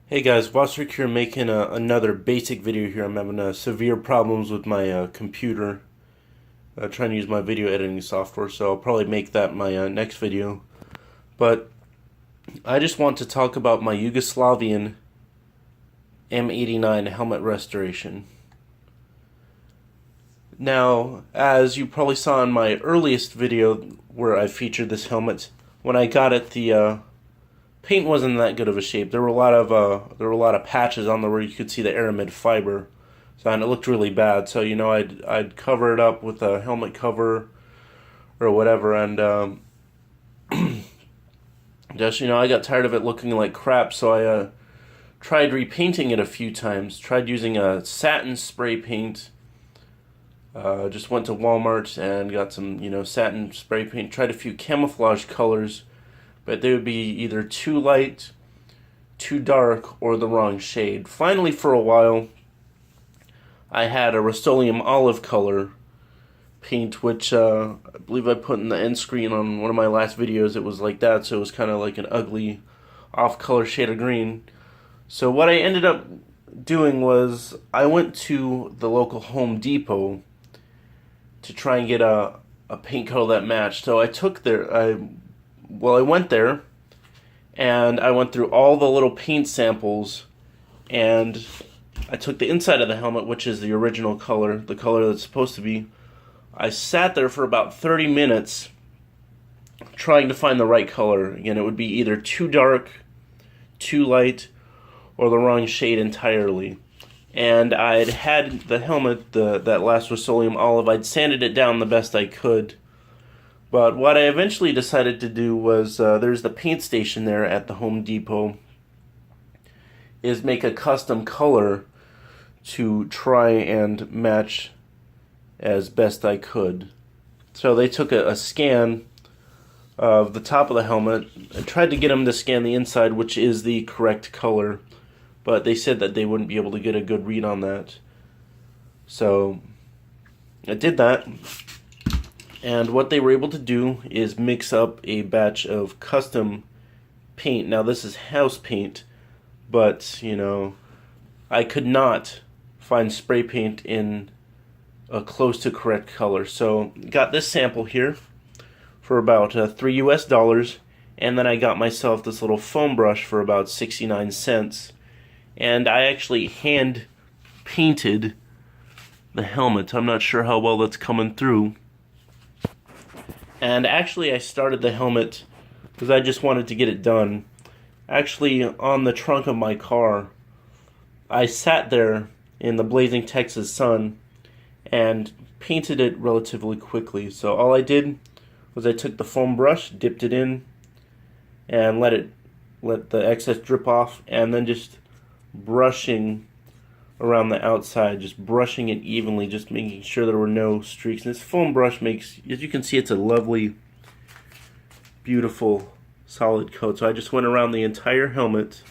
Hey guys, Wasrick here making another basic video here. I'm having severe problems with my computer, trying to use my video editing software, so I'll probably make that my next video. But I just want to talk about my Yugoslavian M89 helmet restoration. Now, as you probably saw in my earliest video where I featured this helmet, when I got it, the paint wasn't in that good of a shape. There were a lot of patches on there where you could see the aramid fiber, so and it looked really bad. So I'd cover it up with a helmet cover or whatever, and just I got tired of it looking like crap. So I tried repainting it a few times. Tried using a satin spray paint. Just went to Walmart and got some satin spray paint. Tried a few camouflage colors, but they would be either too light, too dark, or the wrong shade. Finally, for a while, I had a Rust-Oleum olive color paint, which I believe I put in the end screen on one of my last videos. It was like that, so it was kind of like an ugly off-color shade of green. So what I ended up doing was I went to the local Home Depot to try and get a paint color that matched. So I went there, and I went through all the little paint samples, and I took the inside of the helmet, which is the original color, the color that's supposed to be. I sat there for about 30 minutes trying to find the right color. Again, it would be either too dark, too light, or the wrong shade entirely. And I'd had the helmet, that last Rust-Oleum olive, I'd sanded it down the best I could. But what I eventually decided to do was, there's the paint station there at the Home Depot, is make a custom color to try and match as best I could. So they took a scan of the top of the helmet. I tried to get them to scan the inside, which is the correct color, but they said that they wouldn't be able to get a good read on that. So I did that. And what they were able to do is mix up a batch of custom paint. Now this is house paint, but I could not find spray paint in a close to correct color. So got this sample here for about $3 US, and then I got myself this little foam brush for about 69 cents. And I actually hand painted the helmet. I'm not sure how well that's coming through. And actually I started the helmet because I just wanted to get it done. Actually, on the trunk of my car, I sat there in the blazing Texas sun and painted it relatively quickly. So all I did was I took the foam brush, dipped it in, and let the excess drip off, and then just brushing around the outside, just brushing it evenly, just making sure there were no streaks. And this foam brush makes, as you can see, it's a lovely, beautiful, solid coat. So I just went around the entire helmet,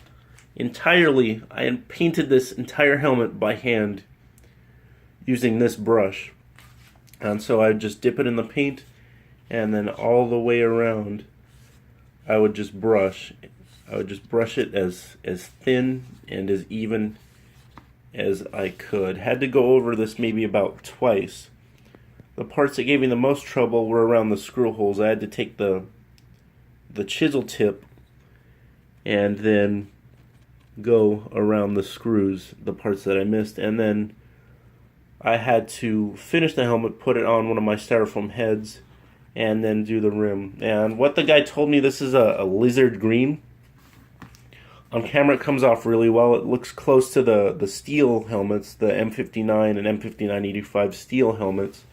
entirely. I painted this entire helmet by hand using this brush. And so I would just dip it in the paint, and then all the way around, I would just brush. I would just brush it as thin and as even as I could. Had to go over this maybe about twice. The parts that gave me the most trouble were around the screw holes. I had to take the chisel tip and then go around the screws, the parts that I missed, and then I had to finish the helmet, put it on one of my styrofoam heads, and then do the rim. And what the guy told me, this is a lizard green. On camera it comes off really well. It looks close to the steel helmets, the M59 and M59-85 steel helmets.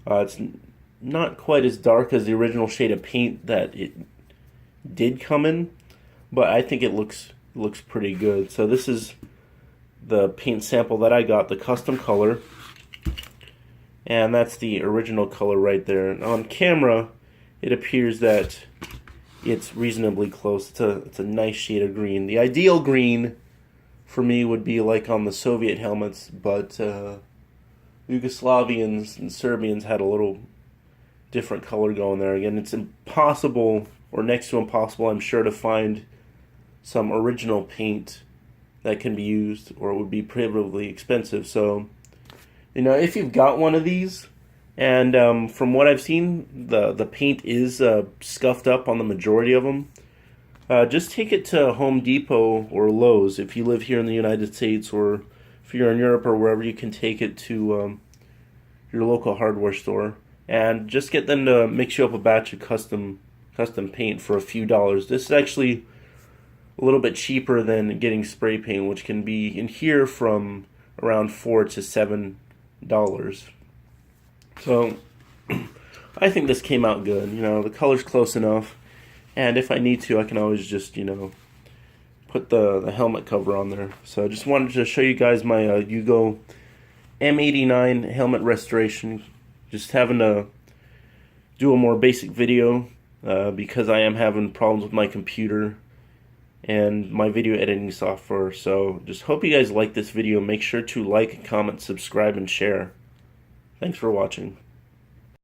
It's not quite as dark as the original shade of paint that it did come in, but I think it looks pretty good. So this is the paint sample that I got, the custom color, and that's the original color right there. And on camera it appears that it's reasonably close. It's a nice shade of green. The ideal green for me would be like on the Soviet helmets, but Yugoslavians and Serbians had a little different color going there. Again, it's impossible, or next to impossible, I'm sure, to find some original paint that can be used, or it would be prohibitively expensive. So, you know, if you've got one of these, and from what I've seen, the paint is scuffed up on the majority of them, just take it to Home Depot or Lowe's if you live here in the United States, or if you're in Europe or wherever. You can take it to your local hardware store and just get them to mix you up a batch of custom paint for a few dollars. This is actually a little bit cheaper than getting spray paint, which can be in here from around $4 to $7. So I think this came out good. You know, the color's close enough, and if I need to, I can always just, you know, put the helmet cover on there. So I just wanted to show you guys my Yugo M89 helmet restoration. Just having to do a more basic video because I am having problems with my computer and my video editing software. So just hope you guys like this video. Make sure to like, comment, subscribe, and share. Thanks for watching.